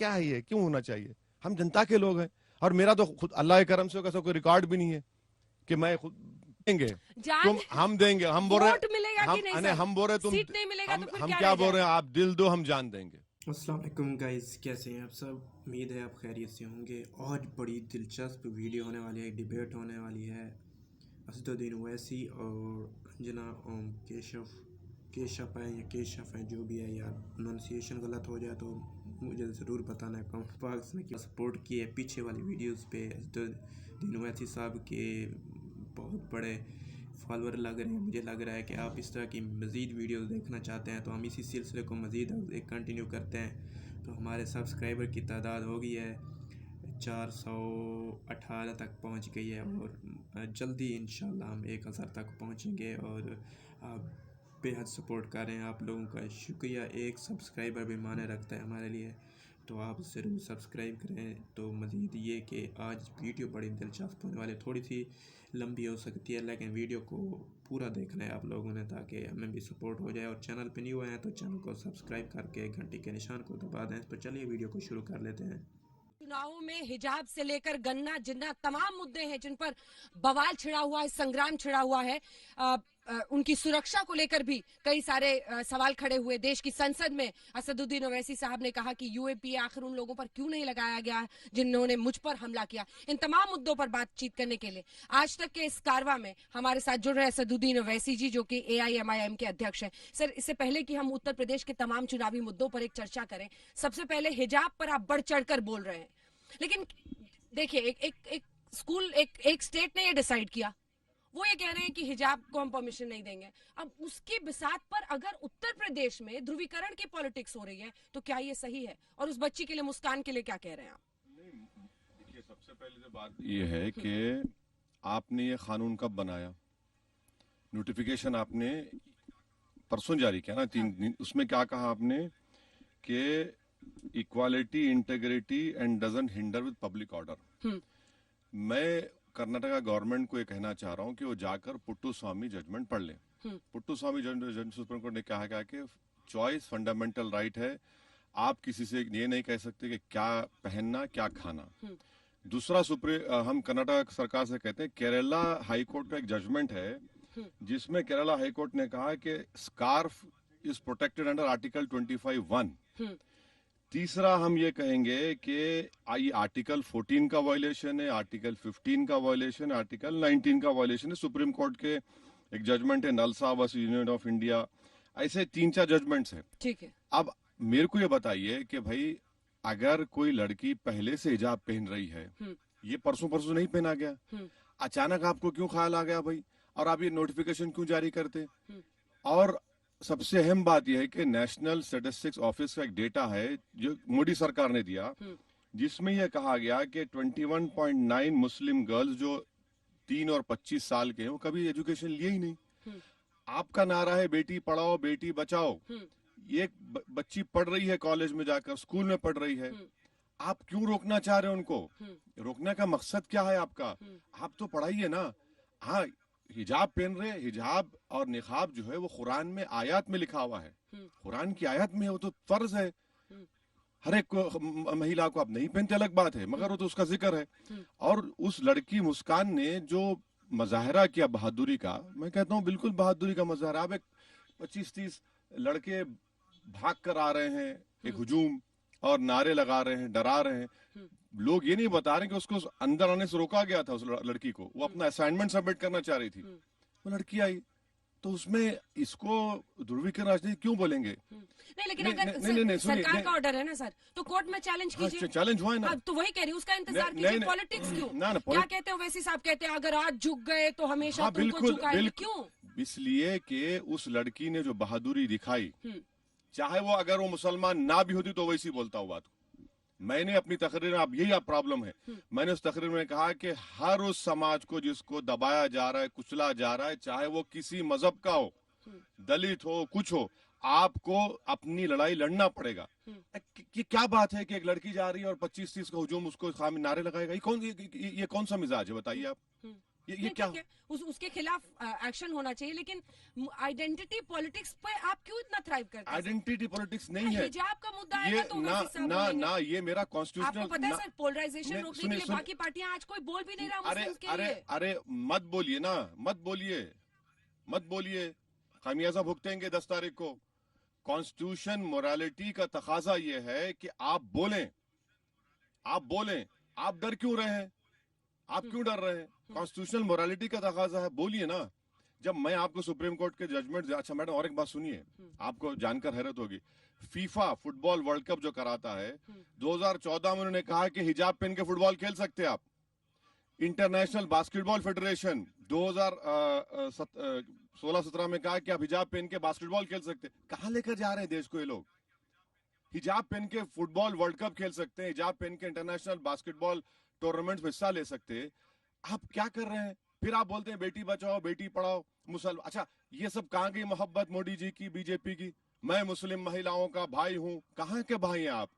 क्या है ये, क्यों होना चाहिए? हम जनता के लोग हैं, और मेरा तो खुद अल्लाह के करम से कैसा कोई रिकॉर्ड भी नहीं है कि मैं खुद देंगे, तुम हम देंगे, हम बोल रहे हम बोल रहे तुम, सीट नहीं मिलेगा तो फिर हम क्या क्या रह बोल रहे हैं, जाएगा? आप दिल दो हम जान देंगे। अस्सलाम वालेकुम गाइस, कैसे हैं आप सब? उम्मीद है आप खैरियत से होंगे। आज बड़ी दिलचस्प वीडियो होने वाली है, डिबेट होने वाली है असदुद्दीन ओवैसी और अंजना केशव है या केशव है, जो भी है यार, प्रोनाउंसिएशन गलत हो जाए तो मुझे ज़रूर बताना है कमेंट बॉक्स में। कि सपोर्ट की है पीछे वाली वीडियोस पे असदुद्दीन ओवैसी साहब के बहुत बड़े फॉलोअर लग रहे हैं। मुझे लग रहा है कि आप इस तरह की मज़ीद वीडियोस देखना चाहते हैं, तो हम इसी सिलसिले को मज़ीद एक कंटिन्यू करते हैं। तो हमारे सब्सक्राइबर की तादाद हो गई है 418 तक पहुंच गई है, और जल्दी इंशाल्लाह हम 1000 तक पहुंचेंगे। और आप बेहद सपोर्ट कर रहे हैं, आप लोगों का शुक्रिया। एक सब्सक्राइबर भी माने रखता है हमारे लिए, तो आप ज़रूर सब्सक्राइब करें। तो मज़ीद ये कि आज वीडियो बड़ी दिलचस्प होने वाली है, थोड़ी सी लंबी हो सकती है, लेकिन वीडियो को पूरा देखना है आप लोगों ने, ताकि हमें भी सपोर्ट हो जाए। और चैनल पे न्यू आए हैं तो चैनल को सब्सक्राइब करके घंटी के निशान को दबा दें। तो चलिए वीडियो को शुरू कर लेते हैं। चुनावों में हिजाब से लेकर गन्ना जिन्ना तमाम मुद्दे हैं जिन पर बवाल छिड़ा हुआ है, संग्राम छिड़ा हुआ है। उनकी सुरक्षा को लेकर भी कई सारे सवाल खड़े हुए। देश की संसद में असदुद्दीन ओवैसी साहब ने कहा कि यूएपीए आखिर उन लोगों पर क्यों नहीं लगाया गया जिन्होंने मुझ पर हमला किया। इन तमाम मुद्दों पर बातचीत करने के लिए आज तक के इस कारवा में हमारे साथ जुड़ रहे असदुद्दीन ओवैसी जी, जो कि AIMIM के अध्यक्ष हैं। सर, इससे पहले कि हम उत्तर प्रदेश के तमाम चुनावी मुद्दों पर एक चर्चा करें, सबसे पहले हिजाब पर आप बढ़ चढ़कर बोल रहे हैं, लेकिन देखिए एक स्कूल एक स्टेट ने ये डिसाइड किया, वो ये कह रहे हैं कि हिजाब को हम परमिशन नहीं देंगे। अब उसकी बिसात पर अगर उत्तर प्रदेश में ध्रुवीकरण की पॉलिटिक्स हो रही है तो क्या ये सही है? और उस बच्ची के लिए, मुस्कान के लिए क्या कह रहे हैं आप? देखिए, सबसे पहले तो बात ये है कि आपने ये कानून कब बनाया? नोटिफिकेशन आपने परसों जारी किया ना, 3 दिन। उसमें क्या कहा आपने कि equality, integrity and doesn't hinder with public order. मैं कर्नाटका गवर्नमेंट को ये कहना चाह रहा हूँ कि वो जाकर पुट्टू स्वामी जजमेंट पढ़ ले। पुट्टू स्वामी जजमेंट सुप्रीम कोर्ट ने कहा गया कि चॉइस फंडामेंटल राइट है, आप किसी से ये नहीं कह सकते कि क्या पहनना क्या खाना। दूसरा, हम कर्नाटक सरकार से कहते हैं, केरला हाई कोर्ट का एक जजमेंट है जिसमें केरला हाई कोर्ट ने कहा कि scarf is protected under article 25(1). तीसरा, हम ये कहेंगे कि ये आर्टिकल 14 का वायलेशन है, आर्टिकल 15 का वायलेशन है, आर्टिकल 19 का वायलेशन है। सुप्रीम कोर्ट के एक जजमेंट है नलसा वर्सेस यूनियन ऑफ इंडिया। ऐसे 3-4 जजमेंट्स हैं। ठीक है। अब मेरे को ये बताइए कि भाई, अगर कोई लड़की पहले से हिजाब पहन रही है, ये परसों नहीं पहना गया, अचानक आपको क्यों ख्याल आ गया भाई? और आप ये नोटिफिकेशन क्यों जारी करते? और सबसे अहम बात यह है कि नेशनल स्टैटिस्टिक्स ऑफिस का एक डेटा है जो मोदी सरकार ने दिया, जिसमें यह कहा गया कि 21.9 मुस्लिम गर्ल्स जो 3 और 25 साल के हैं, वो कभी एजुकेशन लिए ही नहीं। आपका नारा है बेटी पढ़ाओ बेटी बचाओ। ये बच्ची पढ़ रही है, कॉलेज में जाकर, स्कूल में पढ़ रही है, आप क्यों रोकना चाह रहे हो उनको? रोकने का मकसद क्या है आपका? आप तो पढ़ाइए ना। हाँ, हिजाब पहन रहे, हिजाब और निकाब जो है वो कुरान में आयत में लिखा हुआ है, कुरान की आयत में है, वो तो फर्ज है। हर एक महिला को आप नहीं पहनते अलग बात है, मगर वो तो उसका जिक्र है। और उस लड़की मुस्कान ने जो मुजाहरा किया बहादुरी का, मैं कहता हूँ बिल्कुल बहादुरी का मुजाहरा। अब 25-30 लड़के भाग कर आ रहे हैं, एक हुजूम, और नारे लगा रहे हैं, डरा रहे हैं। लोग ये नहीं बता रहे कि उसको अंदर आने से रोका गया था। उस लड़की को, वो अपना असाइनमेंट सबमिट करना चाह रही थी, वो लड़की आई, तो उसमें इसको ध्रुवीकरण राजनीति क्यों बोलेंगे? नहीं, लेकिन अगर सरकार का ऑर्डर है ना सर, तो कोर्ट में चैलेंज कीजिए। चैलेंज हुआ है ना, तो वही कह रही हूँ, उसका इंतजार कीजिए। पॉलिटिक्स क्यों? क्या कहते हैं वैसे साहब, कहते हैं अगर आज झुक गए तो हमेशा तुमको झुकाएंगे। क्यों? इसलिए कि उस लड़की ने जो बहादुरी दिखाई, चाहे वो अगर वो मुसलमान ना भी होती तो वैसी बोलता हुआ बात। मैंने अपनी तकरीर में, अब यही आप प्रॉब्लम है, मैंने उस तकरीर में कहा कि हर उस समाज को जिसको दबाया जा रहा है, कुचला जा रहा है, चाहे वो किसी मजहब का हो, दलित हो, कुछ हो, आपको अपनी लड़ाई लड़ना पड़ेगा। कि क्या बात है कि एक लड़की जा रही है और 25-30 का हुजूम उसको नारे लगाएगा? ये कौन सा मिजाज है बताइए आप? ये क्या ठीक है, उसके खिलाफ एक्शन होना चाहिए, लेकिन आइडेंटिटी पॉलिटिक्स पे आप क्यों इतना थ्राइव करते हैं? आइडेंटिटी पॉलिटिक्स नहीं है हिजाब का मुद्दा ये आएगा तो ना वैसे सब ना बोलेंगे। ना, ये मेरा कॉन्स्टिट्यूशनल आपको पता है सर, पोलराइजेशन नहीं, रोकने के सुनिए, लिए सुनिए। बाकी पार्टियां आज कोई बोल भी नहीं रहा अरे मुस्लिम्स के अरे लिए। अरे मत बोलिए ना, मत बोलिए, खामियाजा भुगतेंगे 10 तारीख को। कॉन्स्टिट्यूशन मोरालिटी का तकाजा ये है कि आप बोलें। आप डर क्यों रहे हैं? आप क्यों डर रहे हैं? कॉन्स्टिट्यूशनल मोरालिटी का तकाजा है, बोलिए ना। जब मैं आपको सुप्रीम कोर्ट के जजमेंट, अच्छा मैडम और एक बात सुनिए, आपको जानकर हैरत होगी, फीफा फुटबॉल वर्ल्ड कप जो कराता है 2014 में उन्होंने कहा कि हिजाब पहन के फुटबॉल खेल सकते हैं आप। इंटरनेशनल बास्केटबॉल फेडरेशन 2016-17 में कहा कि आप हिजाब पहन के बास्केटबॉल खेल सकते हैं। कहां लेकर जा रहे हैं देश को ये लोग? हिजाब पहन के फुटबॉल वर्ल्ड कप खेल सकते हैं, हिजाब पहन के इंटरनेशनल बास्केटबॉल टूर्नामेंट में हिस्सा ले सकते हैं। आप क्या कर रहे हैं? फिर आप बोलते हैं बेटी बचाओ बेटी पढ़ाओ, मुसलमान। अच्छा, ये सब कहां गई मोहब्बत मोदी जी की, बीजेपी की? मैं मुस्लिम महिलाओं का भाई हूं। कहां के भाई हैं आप?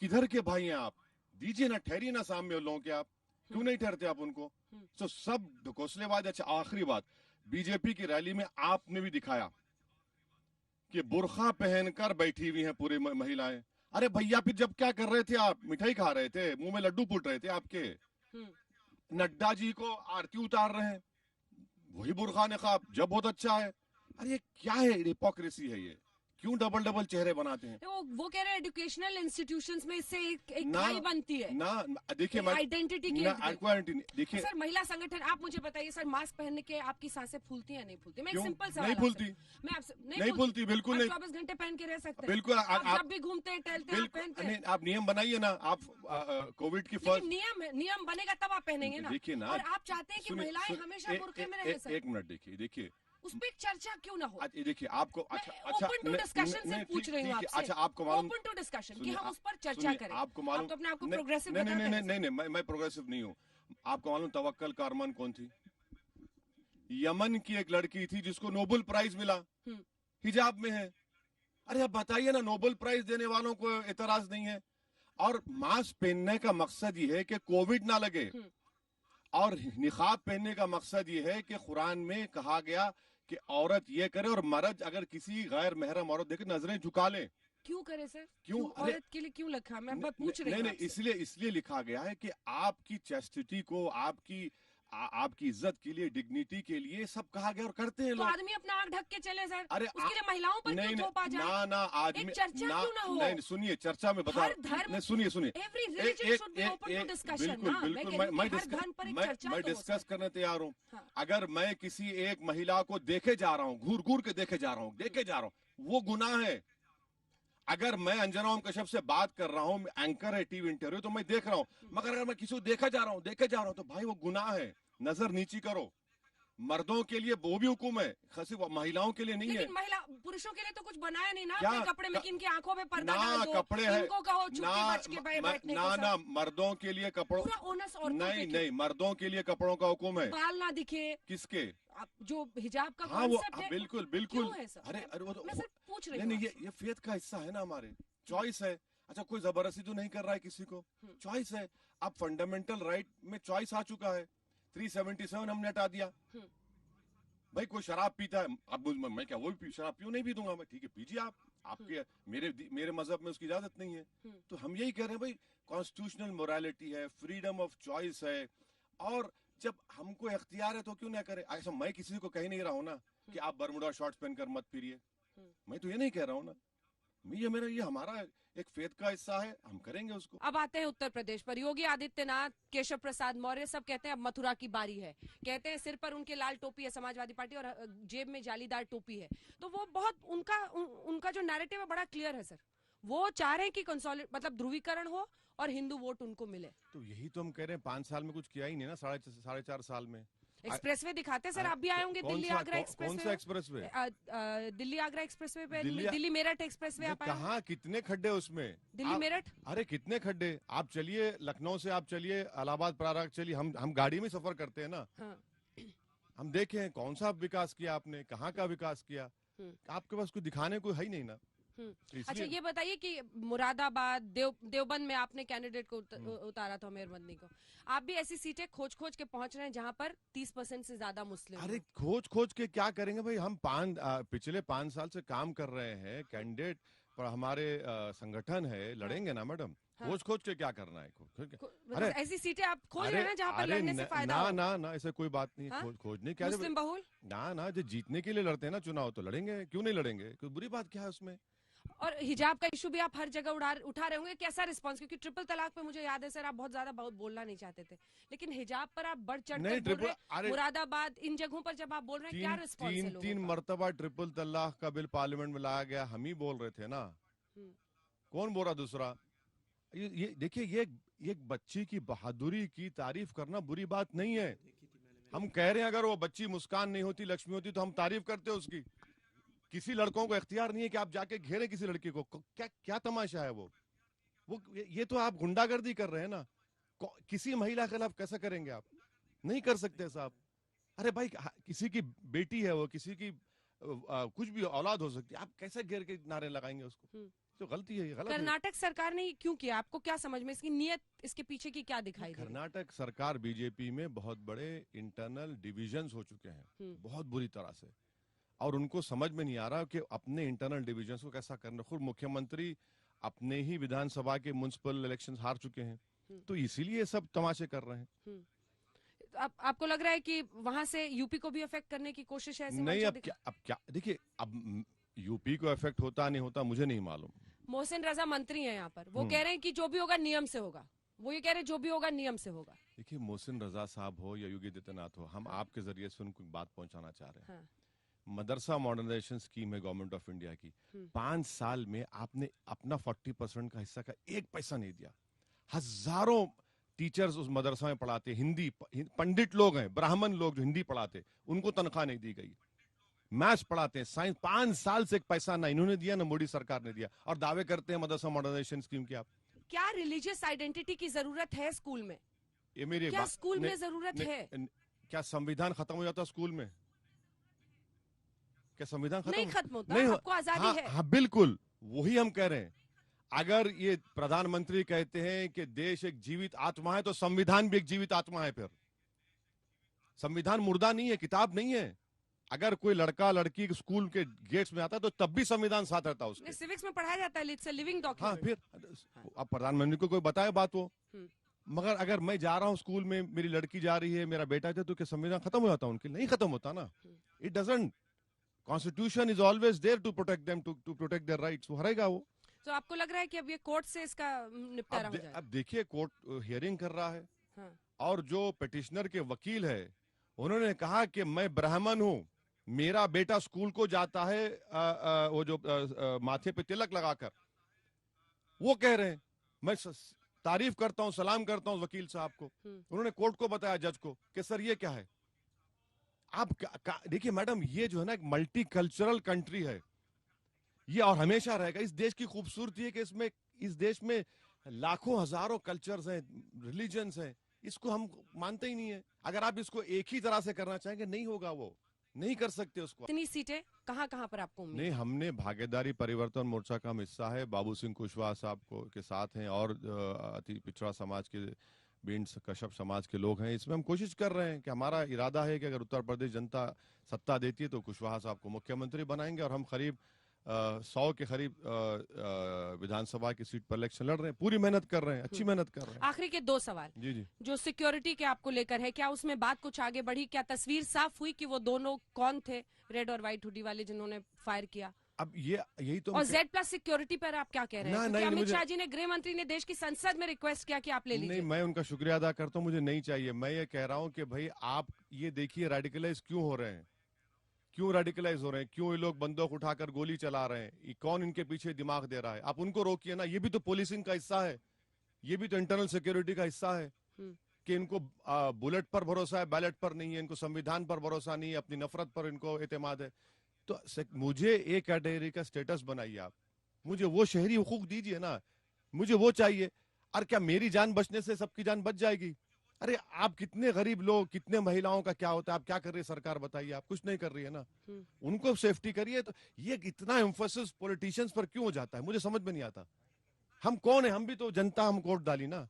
किधर के भाई हैं आप? दीजिए ना, ठहरिए ना सामने उन लोगों के। आप क्यों नहीं ठहरते आप उनको? तो सब ढकोसलेबाज। अच्छा, आखिरी बात, बीजेपी की रैली में आपने भी दिखाया कि बुर्खा पहनकर बैठी हुई हैं पूरी महिलाएं। अरे भैया, फिर जब क्या कर रहे थे आप? मिठाई खा रहे थे, मुंह में लड्डू फूट रहे थे आपके। नड्डा जी को आरती उतार रहे हैं, वही बुर्खा निकाब, जब बहुत अच्छा है। अरे ये क्या है? हिपोक्रेसी है ये। क्यों डबल डबल चेहरे बनाते हैं? वो कह रहे हैं एजुकेशनल इंस्टीट्यूशंस में इससे एक ना- खाई बनती है ना देखिए, आइडेंटिटी के ना इर्द गिर्द। आइडेंटिटी देखिए, सर, महिला संगठन, आप मुझे बताइए सर, मास्क पहनने के आपकी सांसें फूलती हैं नहीं फूलती? मैं एक क्यों? सिंपल सवाल नहीं आपसे- फूलती। मैं आपसे नहीं फूलती, बिल्कुल नहीं। 24 घंटे पहन के रह सकते हैं? बिल्कुल, आप जब भी घूमते हैं टहलते हैं आप पहनते हैं? आप नियम बनाइए ना। आप कोविड की लेकिन फर्स्ट नियम बनेगा तब आप पहनेंगे ना। देखिए ना, और आप चाहते हैं कि महिलाएं हमेशा बुर्के में रहे सर। एक मिनट देखिए उस पर एक चर्चा क्यों ना हो? देखिए आपको, अच्छा ओपन टू डिस्कशन से पूछ रही हूँ आपसे। अच्छा, आपको मालूम, ओपन टू डिस्कशन कि सुनिए, हम उस पर चर्चा करें। आपको मालूम, आप तो अपने आप को नहीं, प्रोग्रेसिव नहीं, बताते हैं। नहीं, मैं प्रोग्रेसिव नहीं हूँ। आपको मालूम तवक्कल का अरमान कौन थी? यमन की एक लड़की थी जिसको नोबेल प्राइज मिला, हिजाब में है। अरे अब बताइए ना, नोबेल प्राइज देने वालों को एतराज नहीं है? और मास्क पहनने का मकसद ये है कि कोविड ना लगे, और निकाब पहनने का मकसद ये है कि कुरान में कहा गया कि औरत ये करे और मर्द अगर किसी गैर महरम औरत देखे नजरें झुका ले। क्यों करे सर? क्यों? औरत के लिए क्यों लिखा? मैं पूछ रही हूँ नहीं, आपसे। इसलिए लिखा गया है कि आपकी चेस्टिटी को, आपकी इज्जत के लिए, डिग्निटी के लिए सब कहा गया, और करते हैं तो लोग। आदमी अपना आंख ढक के चले सर? अरे उसके लिए महिलाओं पर क्यों थोप आ जाए? ना आदमी, एक चर्चा क्यों ना हो? नहीं, सुनिए, चर्चा में बता, हर धर्म, नहीं, सुनिए Every religion should be open to discussion, बिल्कुल ना? बिल्कुल, मैं हर धर्म पर एक चर्चा मैं तो हो डिस्कस सकती है। करने तैयार हूँ। हाँ। अगर मैं किसी एक महिला को देखे जा रहा हूँ, घूर घूर के देखे जा रहा हूँ, वो गुनाह है। अगर मैं अंजना ओम कश्यप से बात कर रहा हूँ, एंकर है टीवी इंटरव्यू, तो मैं देख रहा हूँ, मगर अगर मैं किसी को देखे जा रहा हूँ तो भाई वो गुनाह है। नजर नीची करो। मर्दों के लिए वो भी हुक्म है, सिर्फ महिलाओं के लिए नहीं है। लेकिन पुरुषों के लिए तो कुछ बनाया नहीं ना क्या? अपने कपड़े में कि इनकी आंखों में पर्दा ना डाल दो, कपड़े है, इनको कहो छुट्टी बच के बैठने को सर। ना मर्दों के लिए कपड़ों, पूरा ओनस औरतों पे क्यों? नहीं, मर्दों के लिए कपड़ों का हुक्म है। बाल ना दिखे, किसके? जो हिजाब का हाँ, वो कॉन्सेप्ट है, बिल्कुल क्यों है सर? अरे वो तो, मैं सिर्फ पूछ रही नहीं, हूँ ये फेथ का हिस्सा है ना, हमारे चॉइस है। अच्छा, कोई जबरदस्ती तो नहीं कर रहा है किसी को, चॉइस है। अब फंडामेंटल राइट में चॉइस आ चुका है। 377 हमने हटा दिया। भाई कोई शराब पीता है, अब मैं क्या वो भी शराब पीऊं? नहीं भी दूंगा मैं, ठीक है पीजिए आप, आपके मेरे मजहब में उसकी इजाजत नहीं है। तो हम यही कह रहे हैं भाई, कॉन्स्टिट्यूशनल मोरालिटी है, फ्रीडम ऑफ चॉइस है, और जब हमको इख्तियार है तो क्यों ना करे? ऐसा मैं किसी को कह नहीं रहा हूं ना कि आप बरमुडा शॉर्ट्स पहनकर मत फिरिए, मैं तो ये नहीं कह रहा हूं ना। ये हमारा एक फेथ का हिस्सा है, हम करेंगे उसको। अब आते हैं उत्तर प्रदेश पर। योगी आदित्यनाथ, केशव प्रसाद मौर्य सब कहते हैं अब मथुरा की बारी है। कहते हैं सिर पर उनके लाल टोपी है समाजवादी पार्टी, और जेब में जालीदार टोपी है। तो वो बहुत उनका जो नैरेटिव है बड़ा क्लियर है सर। वो चाह रहे हैं कि मतलब ध्रुवीकरण हो और हिंदू वोट उनको मिले। तो यही तो हम कह रहे हैं, 5 साल में कुछ किया ही नहीं ना, 4.5 साल में। एक्सप्रेसवे दिखाते सर, आप भी आए होंगे दिल्ली आगरा एक्सप्रेसवे। कौन सा एक्सप्रेसवे? दिल्ली आगरा एक्सप्रेसवे पे, दिल्ली मेरठ एक्सप्रेसवे आप आए? कहाँ, कितने खड्डे उसमें? दिल्ली मेरठ, अरे कितने खड्डे! आप चलिए, लखनऊ से आप चलिए इलाहाबाद प्रयाग चलिए, हम गाड़ी में सफर करते हैं ना। हाँ। हम देखें कौन सा विकास किया आपने, कहाँ का विकास किया, आपके पास कुछ दिखाने को है ही नहीं ना। अच्छा, ये बताइए कि मुरादाबाद देवबंद में आपने कैंडिडेट को उतारा था, उमर मदनी को। आप भी ऐसी सीटें खोज खोज के पहुंच रहे हैं जहां पर 30% से ज्यादा मुस्लिम। अरे खोज खोज के क्या करेंगे भाई, हम पिछले 5 साल से काम कर रहे हैं, कैंडिडेट पर हमारे संगठन है, लड़ेंगे ना मैडम। हाँ। खोज खोज के क्या करना है? मतलब ऐसी सीटें आप खोज रहे हैं ना जहां पर लड़ने से फायदा ना हो। ना ना, ऐसे कोई बात नहीं। हाँ? खोजने क्या मुस्लिम बहुल ना, जो जीतने के लिए लड़ते हैं ना चुनाव, तो लड़ेंगे, क्यों नहीं लड़ेंगे? कोई बुरी बात क्या है उसमें? और हिजाब का इशू भी आप हर जगह उठा रहे होंगे। कैसा रिस्पांस? क्योंकि ट्रिपल तलाक पे मुझे याद है सर, आप बहुत ज्यादा बोलना नहीं चाहते थे, लेकिन हिजाब पर आप बढ़ चढ़ कर बोल रहे हैं। मुरादाबाद, इन जगहों पर जब आप बोल रहे हैं, क्या रिस्पांस है लोगों का? 3 मरतबा ट्रिपल तलाक का बिल पार्लियामेंट में लाया गया, हम ही बोल रहे थे ना, कौन बोल रहा दूसरा? ये देखिए, ये एक बच्ची की बहादुरी की तारीफ करना बुरी बात नहीं है। हम कह रहे हैं अगर वो बच्ची मुस्कान नहीं होती, लक्ष्मी होती, तो हम तारीफ करते उसकी। किसी लड़कों को इख्तियार नहीं है कि आप जाके घेरे किसी लड़की को। क्या तमाशा है वो ये तो आप गुंडागर्दी कर रहे हैं ना। किसी महिला के खिलाफ कैसा करेंगे आप? नहीं कर सकते साहब। अरे भाई, किसी की बेटी है वो, किसी की कुछ भी औलाद हो सकती है, आप कैसे घेर के नारे लगाएंगे उसको? तो गलती है, ये गलत है। कर्नाटक सरकार ने क्यों किया? आपको क्या समझ में, इसकी नीयत, इसके पीछे की क्या दिखाई दे रही? कर्नाटक सरकार, बीजेपी में बहुत बड़े इंटरनल डिविजन्स हो चुके हैं, बहुत बुरी तरह से, और उनको समझ में नहीं आ रहा कि अपने इंटरनल डिविजन्स को कैसा करना। खुद मुख्यमंत्री अपने ही विधानसभा के म्युनिसिपल इलेक्शन हार चुके हैं, तो इसीलिए सब तमाशे कर रहे हैं। आपको लग रहा है कि वहां से यूपी को भी अफेक्ट करने की कोशिश है? नहीं, अब क्या देखिए, अब यूपी को अफेक्ट होता नहीं होता मुझे नहीं मालूम। मोहसिन रजा मंत्री हैं यहाँ पर, वो कह रहे हैं कि जो भी होगा नियम से होगा। वो ये कह रहे हैं जो भी होगा नियम से होगा। देखिए, मोहसिन रजा साहब हो या योगी आदित्यनाथ हो, हम आपके जरिए से उनको बात पहुंचाना चाह रहे हैं। हाँ। मदरसा मॉडर्नाइजेशन स्कीम है गवर्नमेंट ऑफ इंडिया की, 5 साल में आपने अपना 40% का हिस्सा का 1 पैसा नहीं दिया। हजारों टीचर्स उस मदरसा में पढ़ाते, हिंदी पंडित लोग हैं, ब्राह्मण लोग जो हिंदी पढ़ाते, उनको तनख्वाह नहीं दी गई। मैथ्स पढ़ाते हैं, साइंस, 5 साल से 1 पैसा ना इन्होंने दिया ना मोदी सरकार ने दिया, और दावे करते हैं मदरसा मॉडर्नाइजेशन स्कीम की। आप क्या रिलीजियस आइडेंटिटी की जरूरत है स्कूल में? ये मेरी क्या स्कूल में जरूरत है? क्या संविधान खत्म हो जाता स्कूल में? क्या संविधान नहीं खत्म होता? नहीं, आपको आजादी है। हाँ बिल्कुल, वही हम कह रहे हैं। अगर ये प्रधानमंत्री कहते हैं कि देश एक जीवित आत्मा है, तो संविधान भी एक जीवित आत्मा है। फिर संविधान मुर्दा नहीं है, किताब नहीं है। अगर कोई लड़का लड़की स्कूल के गेट्स में आता है तो तब भी संविधान साथ रहता है उसके। सिविक्स में पढ़ाया जाता है, इट्स अ लिविंग डॉक्यूमेंट। हाँ, फिर अब प्रधानमंत्री को कोई बताए बात वो। मगर अगर मैं जा रहा हूँ स्कूल में, मेरी लड़की जा रही है, मेरा बेटा है, तो क्या संविधान खत्म हो जाता है उनके? नहीं खत्म होता ना। It doesn't. Constitution is always there to protect them, to protect their rights. वो रहेगा वो। तो आपको लग रहा है कि अब ये कोर्ट से इसका निपटारा हो जाएगा? अब देखिए, कोर्ट हियरिंग कर रहा है। हाँ। और जो पिटिशनर के वकील है, उन्होंने कहा कि मैं ब्राह्मण हूं, मेरा बेटा स्कूल को जाता है वो जो माथे पे तिलक लगाकर। वो कह रहे हैं, मैं तारीफ करता हूं, सलाम करता हूं वकील साहब को। उन्होंने कोर्ट को बताया, जज को, कि सर ये क्या है। आप देखिए मैडम, ये जो है ना एक मल्टी कल्चरल कंट्री है ये, और हमेशा रहेगा। इस देश की खूबसूरती है कि इसमें, इस देश में लाखों हजारों कल्चर्स हैं, रिलीजन्स हैं। इसको हम मानते ही नहीं है। अगर आप इसको एक ही तरह से करना चाहेंगे, नहीं होगा, वो नहीं कर सकते उसको। इतनी सीटें कहां पर आपको उम्मीद? नहीं, हमने भागीदारी परिवर्तन मोर्चा का हम हिस्सा है, बाबू सिंह कुशवाहा साहब को के साथ हैं, और अति पिछड़ा समाज के बेंट्स कश्यप समाज के लोग हैं। इसमें हम कोशिश कर रहे हैं कि हमारा इरादा है कि अगर उत्तर प्रदेश जनता सत्ता देती है तो कुशवाहा साहब को मुख्यमंत्री बनाएंगे, और हम करीब 100 के करीब विधानसभा की सीट पर इलेक्शन लड़ रहे हैं। पूरी मेहनत कर रहे हैं, अच्छी मेहनत कर रहे हैं। आखिरी के 2 सवाल। जी। जो सिक्योरिटी के आपको लेकर है, क्या उसमें बात कुछ आगे बढ़ी? क्या तस्वीर साफ हुई कि वो दोनों कौन थे, रेड और व्हाइट हुडी वाले, जिन्होंने फायर किया? अब यही तो। और Z+ सिक्योरिटी पर आप क्या कह रहे हैं? क्योंकि अमित शाह जी ने, गृह मंत्री ने देश की संसद में रिक्वेस्ट किया कि आप ले लीजिए। नहीं, मैं उनका शुक्रिया अदा करता हूँ, मुझे नहीं चाहिए। मैं ये कह रहा हूँ कि भाई आप ये देखिए रेडिकलाइज क्यों हो रहे हैं, क्यों रेडिकलाइज हो रहे हैं, क्यों ये लोग बंदूक उठाकर गोली चला रहे हैं, कौन इनके पीछे दिमाग दे रहा है? आप उनको रोकिए ना। ये भी तो पुलिसिंग का हिस्सा है, ये भी तो इंटरनल सिक्योरिटी का हिस्सा है कि इनको बुलेट पर भरोसा है, बैलेट पर नहीं है, इनको संविधान पर भरोसा नहीं है, अपनी नफरत पर इनको एतमाद है। तो मुझे एक कैटेगरी का स्टेटस बनाइए आप, मुझे वो शहरी हुकूक दीजिए ना, मुझे वो चाहिए। और क्या मेरी जान बचने से सबकी जान बच जाएगी? अरे आप कितने गरीब लोग, कितने महिलाओं का क्या होता है, आप क्या कर रही है सरकार, बताइए, आप कुछ नहीं कर रही है ना। उनको सेफ्टी करिए। तो ये इतना एम्फोसिस पॉलिटिशियंस पर क्यों हो जाता है, मुझे समझ में नहीं आता। हम कौन है, हम भी तो जनता, हम वोट डाली ना।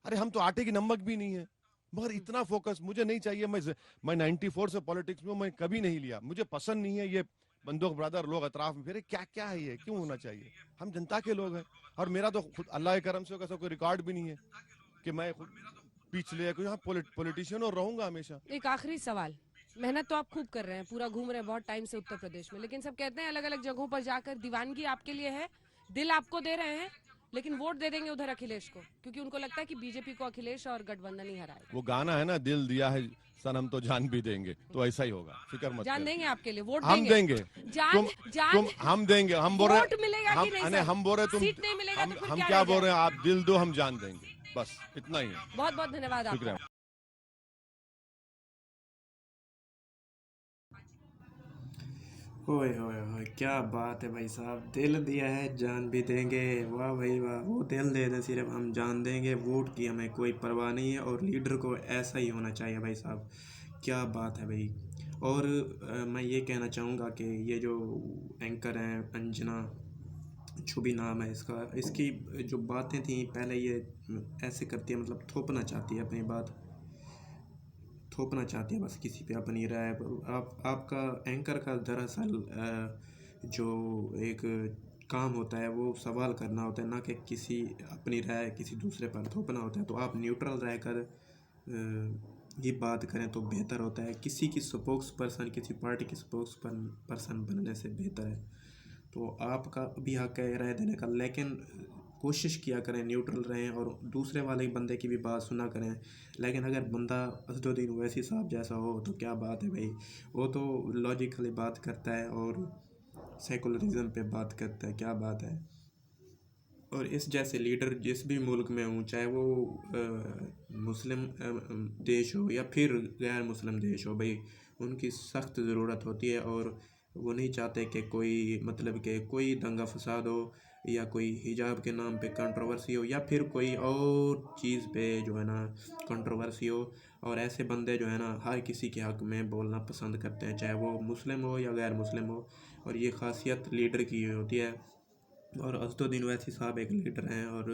अरे हम तो आटे की नमक भी नहीं है, मगर इतना फोकस मुझे नहीं चाहिए। मैं 94 से पॉलिटिक्स में मैं कभी नहीं लिया, मुझे पसंद नहीं है ये बंदूक ब्रदर लोग अतराफ में फिरे, क्या क्या है ये, क्यों होना चाहिए। हम जनता के लोग हैं। और मेरा तो खुद अल्लाह के करम से ऐसा कोई रिकॉर्ड भी नहीं है कि मैं खुद पिछले कोई यहाँ पॉलिटिशियन और रहूंगा हमेशा। एक आखिरी सवाल, मेहनत तो आप खूब कर रहे हैं, पूरा घूम रहे हैं बहुत टाइम से उत्तर प्रदेश में, लेकिन सब कहते हैं अलग अलग जगहों पर जाकर दीवानगी आपके लिए है, दिल आपको दे रहे हैं, लेकिन वोट दे देंगे उधर अखिलेश को, क्योंकि उनको लगता है कि बीजेपी को अखिलेश और गठबंधन ही हराएगा। वो गाना है ना, दिल दिया है सनम तो जान भी देंगे, तो ऐसा ही होगा, फिक्र मत जान कर। देंगे आपके लिए, वोट हम देंगे। देंगे। जान जान तुम हम देंगे, हम बोल रहे वोट मिलेगा हम कि नहीं अने सर? हम बोल रहे तुम सीट नहीं मिलेगा तो फिर हम क्या क्या रह बोल रहे गया? हैं, आप दिल दो, हम जान देंगे, बस इतना ही है। बहुत बहुत धन्यवाद आपका। शुक्रिया। ओए ओए ओए, क्या बात है भाई साहब, दिल दिया है जान भी देंगे, वाह भाई वाह। वो दिल दे दे, सिर्फ हम जान देंगे, वोट की हमें कोई परवाह नहीं है और लीडर को ऐसा ही होना चाहिए भाई साहब। क्या बात है भाई। और मैं ये कहना चाहूँगा कि ये जो एंकर हैं अंजना छुबी नाम है इसका, इसकी जो बातें थी पहले, ये ऐसे करती है, मतलब थोपना चाहती है अपनी बात, थोपना चाहती है बस किसी पे अपनी राय। आप आपका एंकर का दरअसल जो एक काम होता है वो सवाल करना होता है, ना कि किसी अपनी राय किसी दूसरे पर थोपना होता है। तो आप न्यूट्रल रहकर ये बात करें तो बेहतर होता है, किसी की स्पोक्स पर्सन, किसी पार्टी की स्पोक्स पर्सन बनने से बेहतर है। तो आपका भी हक है राय देने का, लेकिन कोशिश किया करें न्यूट्रल रहें और दूसरे वाले बंदे की भी बात सुना करें। लेकिन अगर बंदा असदुद्दीन ओवैसी साहब जैसा हो तो क्या बात है भाई, वो तो लॉजिकली बात करता है और सेकुलरिज्म पे बात करता है, क्या बात है। और इस जैसे लीडर जिस भी मुल्क में हों, चाहे वो मुस्लिम देश हो या फिर गैर मुस्लिम देश हो भाई, उनकी सख्त ज़रूरत होती है। और वो नहीं चाहते कि कोई मतलब कि कोई दंगा फसाद हो या कोई हिजाब के नाम पे कंट्रोवर्सी हो या फिर कोई और चीज़ पे जो है ना कंट्रोवर्सी हो। और ऐसे बंदे जो है ना हर किसी के हक़ में बोलना पसंद करते हैं, चाहे वो मुस्लिम हो या गैर मुस्लिम हो। और ये ख़ासियत लीडर की होती है। और असदुद्दीन ओवैसी साहब एक लीडर हैं और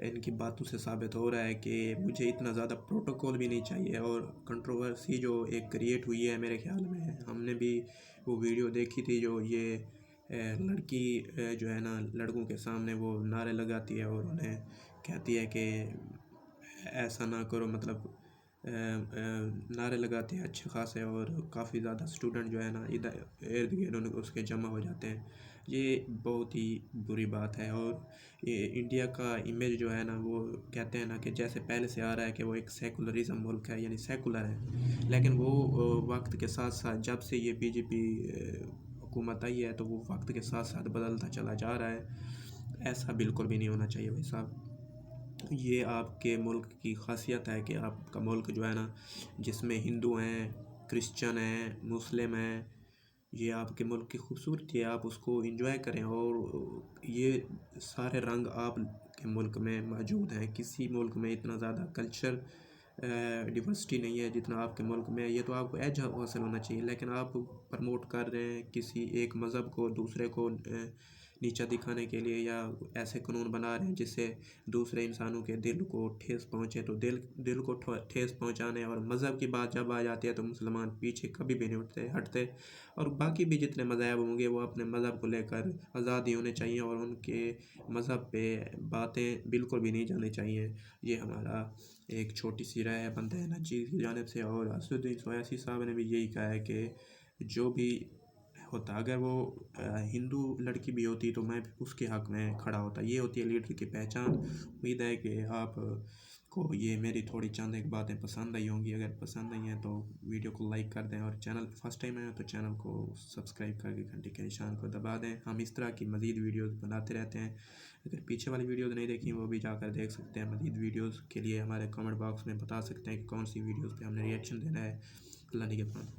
इनकी बातों से साबित हो रहा है कि मुझे इतना ज़्यादा प्रोटोकॉल भी नहीं चाहिए। और कंट्रोवर्सी जो एक क्रिएट हुई है मेरे ख्याल में, हमने भी वो वीडियो देखी थी जो ये लड़की जो है ना लड़कों के सामने वो नारे लगाती है और उन्हें कहती है कि ऐसा ना करो, मतलब नारे लगाते हैं अच्छे खासे। और काफ़ी ज़्यादा स्टूडेंट जो है ना इधर इर्द गिर्द उसके जमा हो जाते हैं। ये बहुत ही बुरी बात है। और ये इंडिया का इमेज जो है ना, वो कहते हैं ना कि जैसे पहले से आ रहा है कि वो एक सेकुलरिज्म मुल्क है, यानी सेकुलर है, लेकिन वो वक्त के साथ साथ जब से ये बीजेपी हुकूमत आई है तो वो वक्त के साथ साथ बदलता चला जा रहा है। ऐसा बिल्कुल भी नहीं होना चाहिए भाई साहब। ये आपके मुल्क की खासियत है कि आपका मुल्क जो है ना, जिसमें हिंदू हैं, क्रिश्चियन हैं, मुस्लिम हैं, ये आपके मुल्क की खूबसूरती है, आप उसको एंजॉय करें। और ये सारे रंग आप के मुल्क में मौजूद हैं। किसी मुल्क में इतना ज़्यादा कल्चर डिवर्सिटी नहीं है जितना आपके मुल्क में है। ये तो आपको एज हासिल होना चाहिए, लेकिन आप प्रमोट कर रहे हैं किसी एक मज़हब को दूसरे को नीचा दिखाने के लिए, या ऐसे कानून बना रहे हैं जिससे दूसरे इंसानों के दिल को ठेस पहुँचे। तो दिल को ठेस पहुँचाने और मज़हब की बात जब आ जाती है तो मुसलमान पीछे कभी भी नहीं हटते। और बाकी भी जितने मज़ाहब होंगे वो अपने मज़हब को लेकर आज़ादी होने चाहिए और उनके मज़हब पे बातें बिल्कुल भी नहीं जानी चाहिए। ये हमारा एक छोटी सी राय है बंदे नजीर की जानिब से। और असदुद्दीन ओवैसी साहब ने भी यही कहा है कि जो भी होता, अगर वो हिंदू लड़की भी होती तो मैं भी उसके हक़ में खड़ा होता। ये होती है लीडर की पहचान। उम्मीद है कि आप को ये मेरी थोड़ी चंद एक बातें पसंद आई होंगी। अगर पसंद आई हैं तो वीडियो को लाइक कर दें, और चैनल फर्स्ट टाइम आए तो चैनल को सब्सक्राइब करके घंटी के निशान को दबा दें। हम इस तरह की मज़ीद वीडियोस बनाते रहते हैं। अगर पीछे वाली वीडियोस नहीं देखी वो भी जाकर देख सकते हैं। मज़ीद वीडियोस के लिए हमारे कमेंट बॉक्स में बता सकते हैं कि कौन सी वीडियोस पे हमने रिएक्शन देना है। अल्लाह निगहबान।